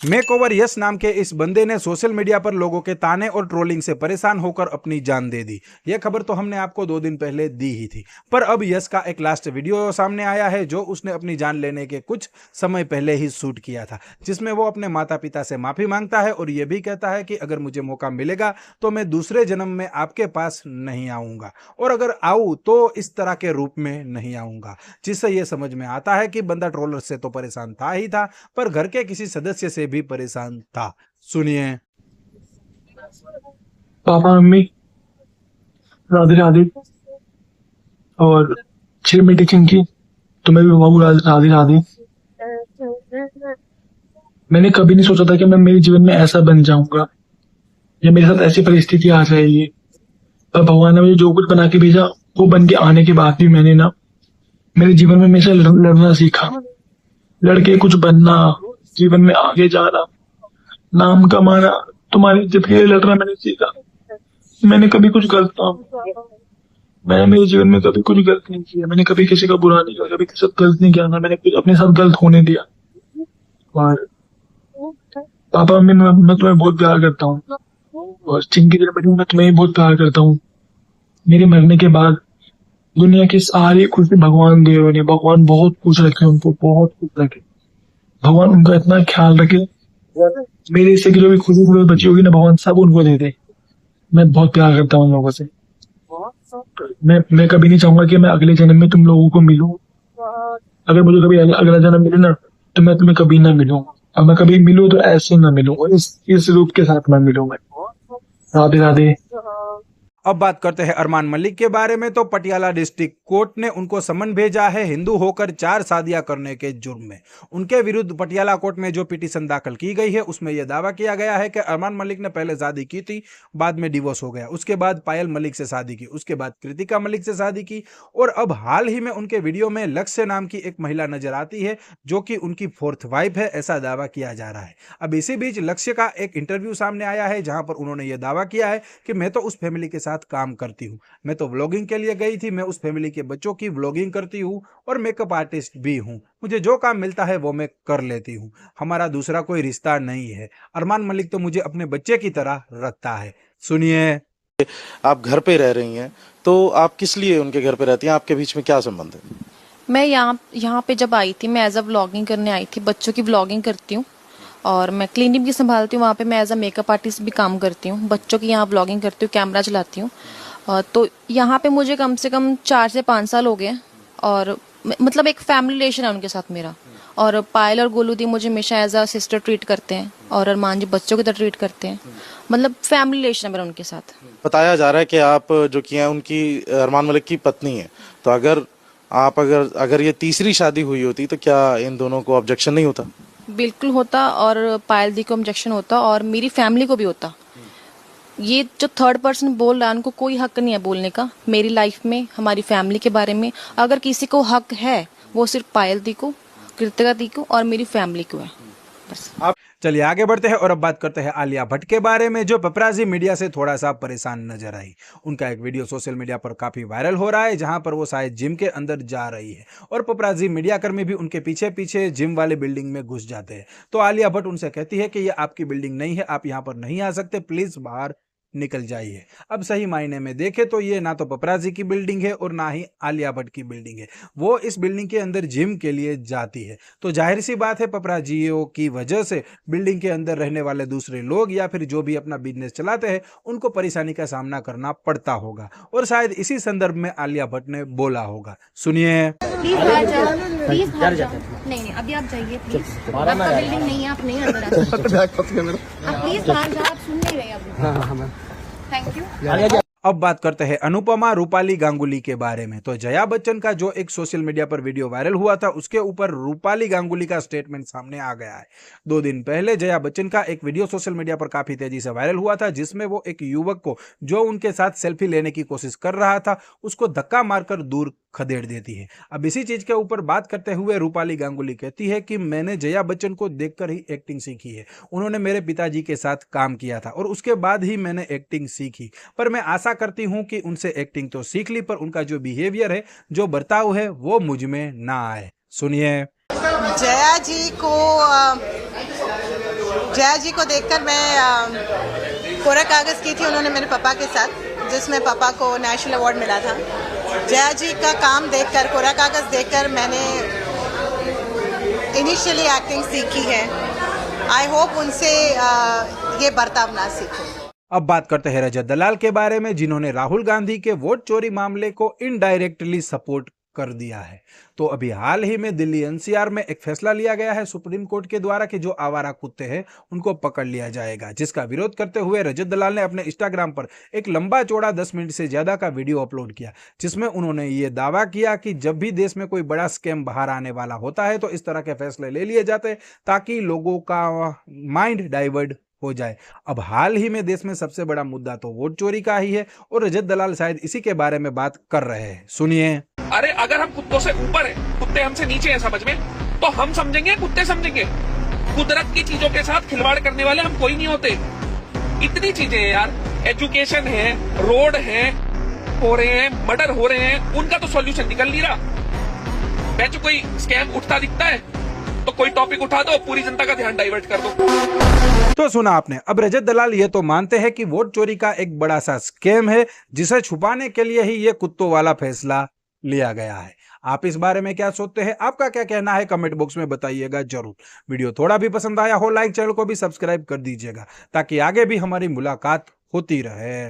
Makeover yes नाम के इस बंदे ने सोशल मीडिया पर लोगों के ताने और ट्रोलिंग से परेशान होकर अपनी जान दे दी। यह खबर तो हमने आपको 2 दिन पहले दी ही थी, पर अब यस का एक लास्ट वीडियो सामने आया है जो उसने अपनी जान लेने के कुछ समय पहले ही शूट किया था, जिसमें वो अपने माता पिता से माफी मांगता है और यह भी कहता है कि अगर मुझे मौका मिलेगा तो मैं दूसरे जन्म में आपके पास नहीं आऊंगा, और अगर आऊं तो इस तरह के रूप में नहीं आऊंगा। जिससे यह समझ में आता है कि बंदा ट्रोलर से तो परेशान था ही था, पर घर के किसी सदस्य से भी परेशान था। सुनिए। Papa mummy Radhe Radhe. और श्रीमती चिंकी तुम्हें भी बाबू राधे राधे। मैंने कभी नहीं सोचा था कि मैं मेरे जीवन में ऐसा बन जाऊंगा या मेरे साथ ऐसी परिस्थिति आ जाएगी, पर भगवान ने मुझे जो कुछ बना के भेजा वो बन के आने के बाद भी मैंने ना मेरे जीवन में हमेशा लड़ना सीखा। लड़के कुछ बनना, जीवन में आगे जाना, नाम कमाना, तुम्हारी इज्जत के लिए लड़ना मैंने सीखा। मैंने कभी कुछ मैंने मेरे जीवन में कभी कुछ गलत नहीं किया। मैंने कभी किसी का बुरा नहीं किया, कभी किसी का गलत नहीं किया ना मैंने कुछ अपने साथ गलत होने दिया। और पापा मम्मी मैं तुम्हें बहुत प्यार करता हूँ, और चिंकी बेटी मैं तुम्हें बहुत प्यार करता हूँ। मेरे मरने के बाद दुनिया की सारी खुशी भगवान दे रहे, भगवान बहुत खुश रखे उनको, बहुत खुश रखे भगवान, उनका इतना ख्याल रखे। मेरे हिस्से की जो भी खुशी बची होगी ना भगवान सब उनको दे दे। मैं बहुत प्यार करता हूँ उन लोगों से। मैं कभी नहीं चाहूंगा कि मैं अगले जन्म में तुम लोगों को मिलूं। अगर मुझे कभी अगला जन्म मिले ना तो मैं तुम्हें कभी ना मिलूं, और मैं कभी मिलूं तो ऐसे ना मिलूं, और इस रूप के साथ मैं मिलूंगा। राधे राधे। अब बात करते हैं अरमान मलिक के बारे में। तो पटियाला डिस्ट्रिक्ट कोर्ट ने उनको समन भेजा है हिंदू होकर 4 शादियां करने के जुर्म में। उनके विरुद्ध पटियाला कोर्ट में जो पिटीशन दाखिल की गई है उसमें यह दावा किया गया है कि अरमान मलिक ने पहले शादी की थी, बाद में डिवोर्स हो गया, उसके बाद पायल मलिक से शादी की, उसके बाद कृतिका मलिक से शादी की, और अब हाल ही में उनके वीडियो में लक्ष्य नाम की एक महिला नजर आती है जो कि उनकी 4th वाइफ है, ऐसा दावा किया जा रहा है। अब इसी बीच लक्ष्य का एक इंटरव्यू सामने आया है जहां पर उन्होंने यह दावा किया है कि मैं तो उस फैमिली के साथ काम करती हूँ, मैं तो व्लॉगिंग के लिए गई थी, मैं उस फैमिली के बच्चों की व्लॉगिंग करती हूँ और मेकअप आर्टिस्ट भी हूँ, मुझे जो काम मिलता है वो मैं कर लेती हूँ, हमारा दूसरा कोई रिश्ता नहीं है। अरमान मलिक तो मुझे अपने बच्चे की तरह रखता है। सुनिए। आप घर पे रह रही हैं, तो आप किस लिए उनके घर पे रहती हैं? आपके बीच में क्या संबंध है? मैं यहाँ पे जब आई थी, मैं एज अ व्लॉगिंग करने आई थी, बच्चों की व्लॉगिंग करती हूँ और मैं क्लिनिक भी संभालती हूँ। वहाँ पे मैं एज अ मेकअप आर्टिस्ट भी काम करती हूँ, बच्चों की यहाँ व्लॉगिंग करती हूँ, कैमरा चलाती हूँ। तो यहाँ पे मुझे कम से कम 4 से 5 साल हो गए हैं, और मतलब एक फैमिली रिलेशन है उनके साथ मेरा। और पायल और गोलू दी मुझे हमेशा एज अ सिस्टर ट्रीट करते हैं, और अरमान जी बच्चों की तरह ट्रीट करते हैं। मतलब फैमिली रिलेशन है मेरा उनके साथ। बताया जा रहा है कि आप जो कि हैं उनकी अरमान मलिक की पत्नी है, तो अगर ये तीसरी शादी हुई होती तो क्या इन दोनों को ऑब्जेक्शन नहीं होता? बिल्कुल होता, और पायल दी को ऑब्जेक्शन होता, और मेरी फैमिली को भी होता। ये जो थर्ड पर्सन बोल रहा है उनको कोई हक नहीं है बोलने का मेरी लाइफ में, हमारी फैमिली के बारे में। अगर किसी को हक है वो सिर्फ पायल दी को, कृतिका दी को और मेरी फैमिली को है, बस। चलिए आगे बढ़ते हैं और अब बात करते हैं आलिया भट्ट के बारे में, जो पपराजी मीडिया से थोड़ा सा परेशान नजर आई। उनका एक वीडियो सोशल मीडिया पर काफी वायरल हो रहा है जहां पर वो शायद जिम के अंदर जा रही है और पपराजी मीडिया कर्मी भी उनके पीछे पीछे जिम वाले बिल्डिंग में घुस जाते हैं। तो आलिया भट्ट उनसे कहती है कि ये आपकी बिल्डिंग नहीं है, आप यहाँ पर नहीं आ सकते, प्लीज बाहर निकल जाइए। अब सही मायने में देखें तो ये ना तो पपराजी की बिल्डिंग है और ना ही आलिया भट्ट की बिल्डिंग है। वो इस बिल्डिंग के अंदर जिम के लिए जाती है, तो जाहिर सी बात है पपराजियों की वजह से बिल्डिंग के अंदर रहने वाले दूसरे लोग या फिर जो भी अपना बिजनेस चलाते हैं उनको परेशानी का सामना करना पड़ता होगा, और शायद इसी संदर्भ में आलिया भट्ट ने बोला होगा। सुनिए। प्लीज बाहर जाओ, प्लीज बाहर जाओ। नहीं अभी आप जाइए प्लीज, आपका बिल्डिंग नहीं है, आप नहीं अंदर आ सकते। आप प्लीज बाहर जाओ, आप सुन नहीं रहे अभी। Thank you. अब बात करते हैं अनुपमा रूपाली गांगुली के बारे में। तो जया बच्चन का जो एक सोशल मीडिया पर वीडियो वायरल हुआ था उसके ऊपर रूपाली गांगुली का स्टेटमेंट सामने आ गया है। 2 दिन पहले जया बच्चन का एक वीडियो सोशल मीडिया पर काफी तेजी से वायरल हुआ था जिसमें वो एक युवक को जो उनके साथ सेल्फी लेने की कोशिश कर रहा था उसको धक्का मारकर दूर खदेड़ देती है। अब इसी चीज के ऊपर बात करते हुए रूपाली गांगुली कहती है कि मैंने जया बच्चन को देखकर ही एक्टिंग सीखी है, उन्होंने मेरे पिताजी के साथ काम किया था और उसके बाद ही मैंने एक्टिंग सीखी, पर मैं आशा करती हूं कि उनसे एक्टिंग तो सीख ली पर उनका जो बिहेवियर है, जो बर्ताव है वो मुझ में ना आए। सुनिए। जया जी को जया जी को देखकर मैं कोरा कागज़ की थी उन्होंने मेरे पापा के साथ, जिसमें पापा को नेशनल अवार्ड मिला था। जया जी का काम देखकर, कोरा कागज़ देखकर मैंने इनिशियली एक्टिंग सीखी है। आई होप उनसे ये बर्ताव ना सीखूं। अब बात करते हैं रजत दलाल के बारे में, जिन्होंने राहुल गांधी के वोट चोरी मामले को इनडायरेक्टली सपोर्ट कर दिया है। तो अभी हाल ही में दिल्ली एनसीआर में एक फैसला लिया गया है सुप्रीम कोर्ट के द्वारा कि जो आवारा कुत्ते हैं उनको पकड़ लिया जाएगा, जिसका विरोध करते हुए रजत दलाल ने अपने इंस्टाग्राम पर एक लंबा चौड़ा 10 मिनट से ज्यादा का वीडियो अपलोड किया, जिसमें उन्होंने ये दावा किया कि जब भी देश में कोई बड़ा स्कैम बाहर आने वाला होता है तो इस तरह के फैसले ले लिए जाते हैं ताकि लोगों का माइंड डाइवर्ट हो जाए। अब हाल ही में देश में सबसे बड़ा मुद्दा तो वोट चोरी का ही है और रजत दलाल शायद इसी के बारे में बात कर रहे हैं। सुनिए। अरे अगर हम कुत्तों से ऊपर हैं, कुत्ते हमसे नीचे हैं समझ में, तो हम समझेंगे कुत्ते समझेंगे। कुदरत की चीजों के साथ खिलवाड़ करने वाले हम कोई नहीं होते। इतनी चीजें हैं यार, एजुकेशन है, रोड है हो रहे हैं, मर्डर हो रहे हैं, उनका तो सॉल्यूशन निकल नहीं रहा। बैच कोई स्कैम उठता दिखता है तो कोई टॉपिक उठा दो, पूरी जनता का ध्यान डाइवर्ट कर दो। तो सुना आपने। अब रजत दलाल ये तो मानते हैं कि वोट चोरी का एक बड़ा सा स्कैम है, जिसे छुपाने के लिए ही ये कुत्तों वाला फैसला लिया गया है। आप इस बारे में क्या सोचते हैं? आपका क्या कहना है? कमेंट बॉक्स में बताइएगा जरूर। वीडियो थोड़ा भी पसंद आया हो, लाइक, चैनल को भी सब्सक्राइब कर दीजिएगा ताकि आगे भी हमारी मुलाकात होती रहे।